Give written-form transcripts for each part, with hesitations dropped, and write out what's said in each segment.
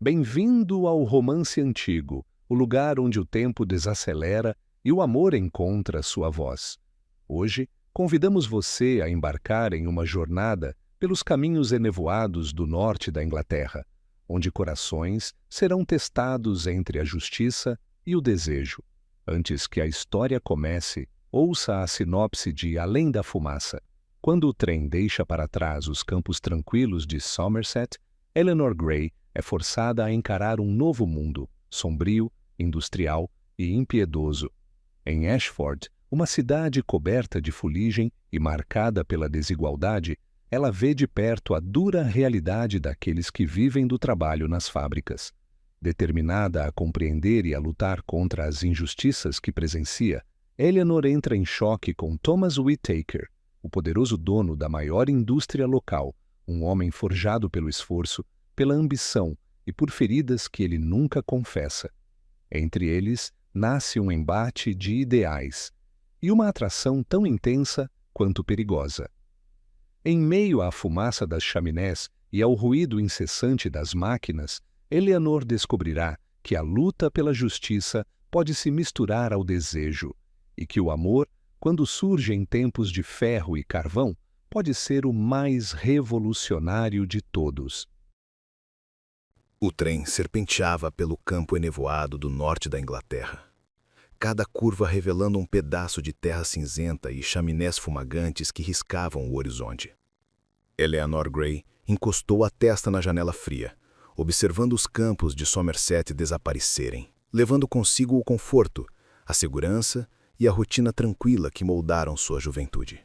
Bem-vindo ao romance antigo, o lugar onde o tempo desacelera e o amor encontra sua voz. Hoje, convidamos você a embarcar em uma jornada pelos caminhos enevoados do norte da Inglaterra, onde corações serão testados entre a justiça e o desejo. Antes que a história comece, ouça a sinopse de Além da Fumaça. Quando o trem deixa para trás os campos tranquilos de Somerset, Eleanor Gray é forçada a encarar um novo mundo, sombrio, industrial e impiedoso. Em Ashford, uma cidade coberta de fuligem e marcada pela desigualdade, ela vê de perto a dura realidade daqueles que vivem do trabalho nas fábricas. Determinada a compreender e a lutar contra as injustiças que presencia, Eleanor entra em choque com Thomas Whittaker, o poderoso dono da maior indústria local, um homem forjado pelo esforço, pela ambição e por feridas que ele nunca confessa. Entre eles, nasce um embate de ideais e uma atração tão intensa quanto perigosa. Em meio à fumaça das chaminés e ao ruído incessante das máquinas, Eleanor descobrirá que a luta pela justiça pode se misturar ao desejo e que o amor, quando surge em tempos de ferro e carvão, pode ser o mais revolucionário de todos. O trem serpenteava pelo campo enevoado do norte da Inglaterra. Cada curva revelando um pedaço de terra cinzenta e chaminés fumagantes que riscavam o horizonte. Eleanor Gray encostou a testa na janela fria, observando os campos de Somerset desaparecerem, levando consigo o conforto, a segurança e a rotina tranquila que moldaram sua juventude.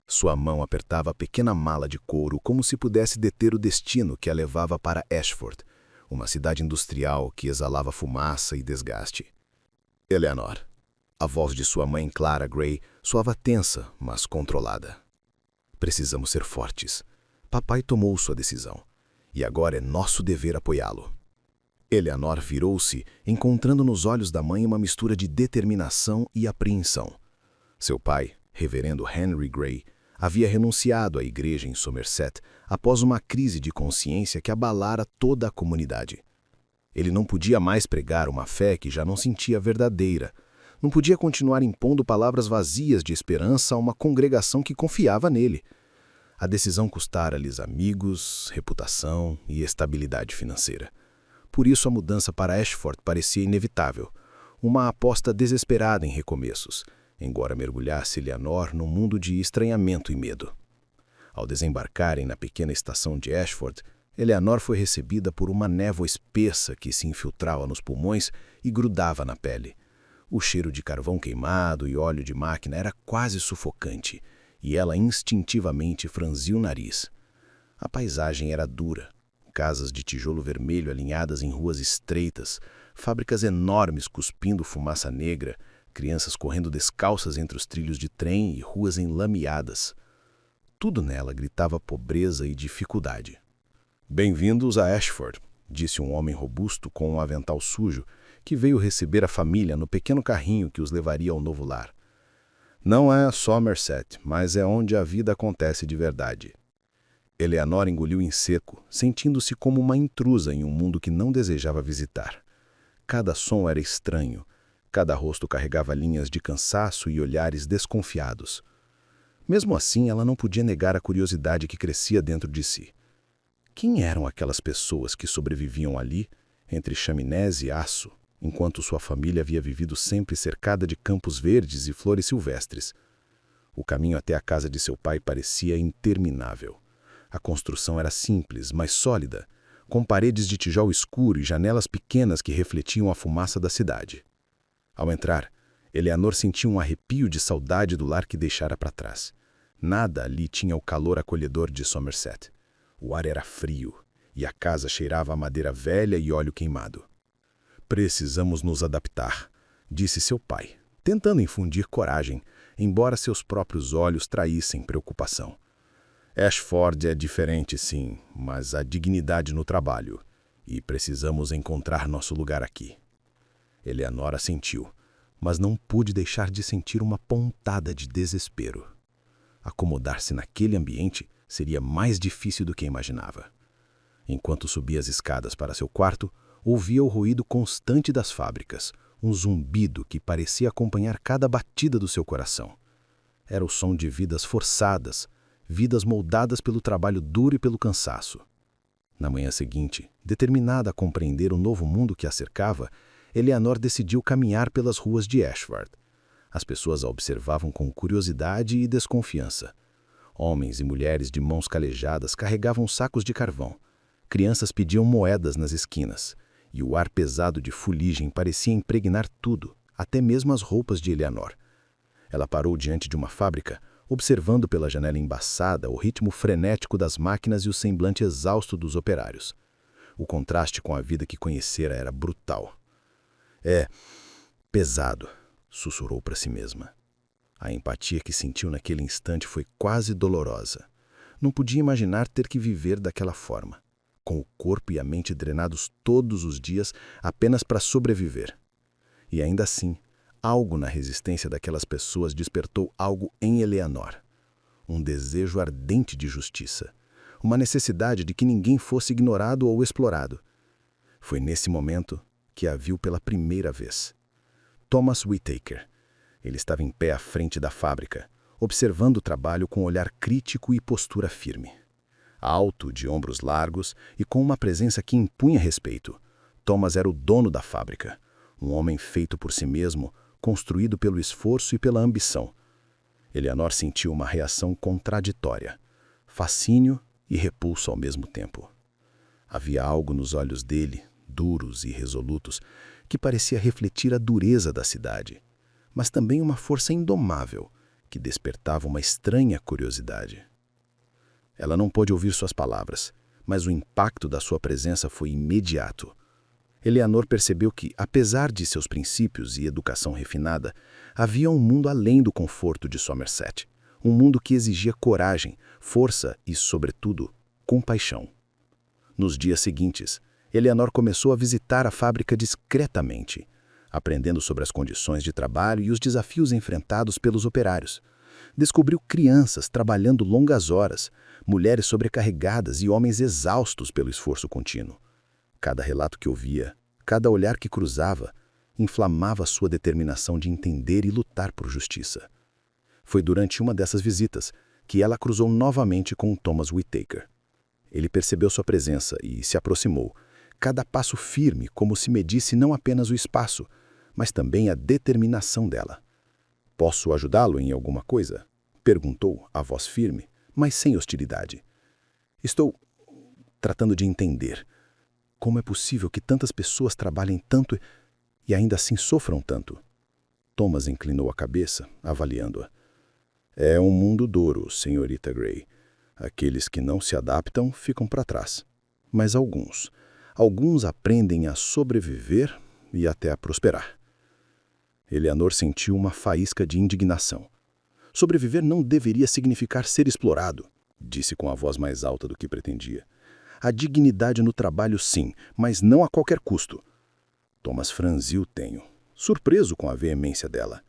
Sua mão apertava a pequena mala de couro como se pudesse deter o destino que a levava para Ashford, uma cidade industrial que exalava fumaça e desgaste. Eleanor. A voz de sua mãe Clara Gray soava tensa, mas controlada. Precisamos ser fortes. Papai tomou sua decisão, e agora é nosso dever apoiá-lo. Eleanor virou-se, encontrando nos olhos da mãe uma mistura de determinação e apreensão. Seu pai, reverendo Henry Gray, havia renunciado à igreja em Somerset após uma crise de consciência que abalara toda a comunidade. Ele não podia mais pregar uma fé que já não sentia verdadeira. Não podia continuar impondo palavras vazias de esperança a uma congregação que confiava nele. A decisão custara-lhes amigos, reputação e estabilidade financeira. Por isso a mudança para Ashford parecia inevitável, uma aposta desesperada em recomeços, embora mergulhasse Eleanor num mundo de estranhamento e medo. Ao desembarcarem na pequena estação de Ashford, Eleanor foi recebida por uma névoa espessa que se infiltrava nos pulmões e grudava na pele. O cheiro de carvão queimado e óleo de máquina era quase sufocante, e ela instintivamente franziu o nariz. A paisagem era dura. Casas de tijolo vermelho alinhadas em ruas estreitas, fábricas enormes cuspindo fumaça negra, crianças correndo descalças entre os trilhos de trem e ruas enlameadas. Tudo nela gritava pobreza e dificuldade. "Bem-vindos a Ashford", disse um homem robusto com um avental sujo, que veio receber a família no pequeno carrinho que os levaria ao novo lar. "Não é Somerset, mas é onde a vida acontece de verdade." Eleanor engoliu em seco, sentindo-se como uma intrusa em um mundo que não desejava visitar. Cada som era estranho. Cada rosto carregava linhas de cansaço e olhares desconfiados. Mesmo assim, ela não podia negar a curiosidade que crescia dentro de si. Quem eram aquelas pessoas que sobreviviam ali, entre chaminés e aço, enquanto sua família havia vivido sempre cercada de campos verdes e flores silvestres? O caminho até a casa de seu pai parecia interminável. A construção era simples, mas sólida, com paredes de tijolo escuro e janelas pequenas que refletiam a fumaça da cidade. Ao entrar, Eleanor sentiu um arrepio de saudade do lar que deixara para trás. Nada ali tinha o calor acolhedor de Somerset. O ar era frio, e a casa cheirava a madeira velha e óleo queimado. "Precisamos nos adaptar", disse seu pai, tentando infundir coragem, embora seus próprios olhos traíssem preocupação. "Ashford é diferente, sim, mas há dignidade no trabalho, e precisamos encontrar nosso lugar aqui." Eleanor assentiu, mas não pôde deixar de sentir uma pontada de desespero. Acomodar-se naquele ambiente seria mais difícil do que imaginava. Enquanto subia as escadas para seu quarto, ouvia o ruído constante das fábricas, um zumbido que parecia acompanhar cada batida do seu coração. Era o som de vidas forçadas, vidas moldadas pelo trabalho duro e pelo cansaço. Na manhã seguinte, determinada a compreender o novo mundo que a cercava, Eleanor decidiu caminhar pelas ruas de Ashford. As pessoas a observavam com curiosidade e desconfiança. Homens e mulheres de mãos calejadas carregavam sacos de carvão. Crianças pediam moedas nas esquinas, e o ar pesado de fuligem parecia impregnar tudo, até mesmo as roupas de Eleanor. Ela parou diante de uma fábrica, observando pela janela embaçada o ritmo frenético das máquinas e o semblante exausto dos operários. O contraste com a vida que conhecera era brutal. É pesado, sussurrou para si mesma. A empatia que sentiu naquele instante foi quase dolorosa. Não podia imaginar ter que viver daquela forma, com o corpo e a mente drenados todos os dias apenas para sobreviver. E ainda assim, algo na resistência daquelas pessoas despertou algo em Eleanor. Um desejo ardente de justiça. Uma necessidade de que ninguém fosse ignorado ou explorado. Foi nesse momento que a viu pela primeira vez. Thomas Whittaker. Ele estava em pé à frente da fábrica, observando o trabalho com olhar crítico e postura firme. Alto, de ombros largos e com uma presença que impunha respeito, Thomas era o dono da fábrica, um homem feito por si mesmo, construído pelo esforço e pela ambição. Eleanor sentiu uma reação contraditória, fascínio e repulso ao mesmo tempo. Havia algo nos olhos dele, duros e resolutos, que parecia refletir a dureza da cidade, mas também uma força indomável, que despertava uma estranha curiosidade. Ela não pôde ouvir suas palavras, mas o impacto da sua presença foi imediato. Eleanor percebeu que, apesar de seus princípios e educação refinada, havia um mundo além do conforto de Somerset, um mundo que exigia coragem, força e, sobretudo, compaixão. Nos dias seguintes, Eleanor começou a visitar a fábrica discretamente, aprendendo sobre as condições de trabalho e os desafios enfrentados pelos operários. Descobriu crianças trabalhando longas horas, mulheres sobrecarregadas e homens exaustos pelo esforço contínuo. Cada relato que ouvia, cada olhar que cruzava, inflamava sua determinação de entender e lutar por justiça. Foi durante uma dessas visitas que ela cruzou novamente com Thomas Whittaker. Ele percebeu sua presença e se aproximou, cada passo firme, como se medisse não apenas o espaço, mas também a determinação dela. "Posso ajudá-lo em alguma coisa?" perguntou, a voz firme, mas sem hostilidade. "Estou tratando de entender. Como é possível que tantas pessoas trabalhem tanto e ainda assim sofram tanto?" Thomas inclinou a cabeça, avaliando-a. "É um mundo duro, senhorita Gray. Aqueles que não se adaptam ficam para trás. Mas alguns aprendem a sobreviver e até a prosperar." Eleanor sentiu uma faísca de indignação. "Sobreviver não deveria significar ser explorado", disse com a voz mais alta do que pretendia. "A dignidade no trabalho, sim, mas não a qualquer custo." Thomas franziu o tenho, surpreso com a veemência dela.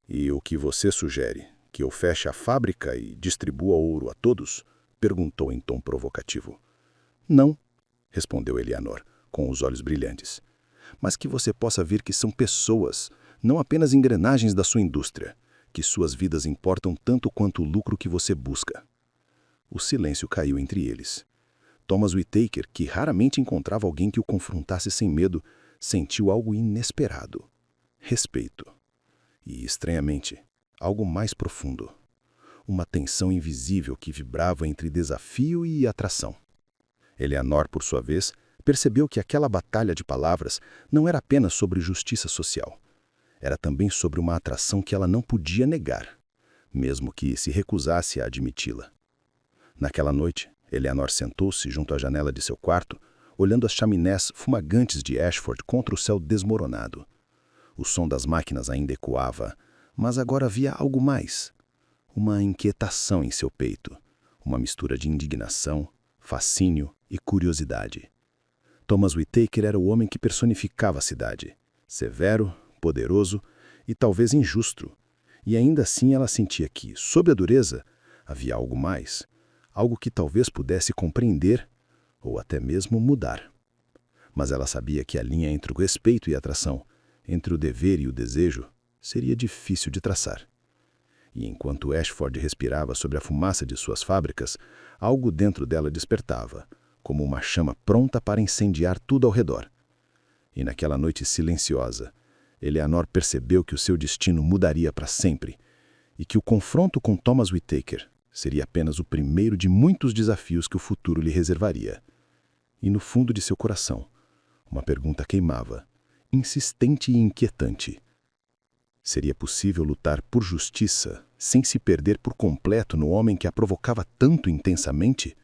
"E o que você sugere? Que eu feche a fábrica e distribua ouro a todos?" perguntou em tom provocativo. "Não", respondeu Eleanor, com os olhos brilhantes. "Mas que você possa ver que são pessoas, não apenas engrenagens da sua indústria, que suas vidas importam tanto quanto o lucro que você busca." O silêncio caiu entre eles. Thomas Whittaker, que raramente encontrava alguém que o confrontasse sem medo, sentiu algo inesperado. Respeito. E, estranhamente, algo mais profundo. Uma tensão invisível que vibrava entre desafio e atração. Eleanor, por sua vez, percebeu que aquela batalha de palavras não era apenas sobre justiça social. Era também sobre uma atração que ela não podia negar, mesmo que se recusasse a admiti-la. Naquela noite, Eleanor sentou-se junto à janela de seu quarto, olhando as chaminés fumagantes de Ashford contra o céu desmoronado. O som das máquinas ainda ecoava, mas agora havia algo mais. Uma inquietação em seu peito, uma mistura de indignação, fascínio e curiosidade. Thomas Whittaker era o homem que personificava a cidade, severo, poderoso e talvez injusto. E ainda assim ela sentia que, sob a dureza, havia algo mais, algo que talvez pudesse compreender ou até mesmo mudar. Mas ela sabia que a linha entre o respeito e a atração, entre o dever e o desejo, seria difícil de traçar. E enquanto Ashford respirava sobre a fumaça de suas fábricas, algo dentro dela despertava, como uma chama pronta para incendiar tudo ao redor. E naquela noite silenciosa, Eleanor percebeu que o seu destino mudaria para sempre, e que o confronto com Thomas Whittaker seria apenas o primeiro de muitos desafios que o futuro lhe reservaria. E no fundo de seu coração, uma pergunta queimava, insistente e inquietante. Seria possível lutar por justiça sem se perder por completo no homem que a provocava tanto intensamente?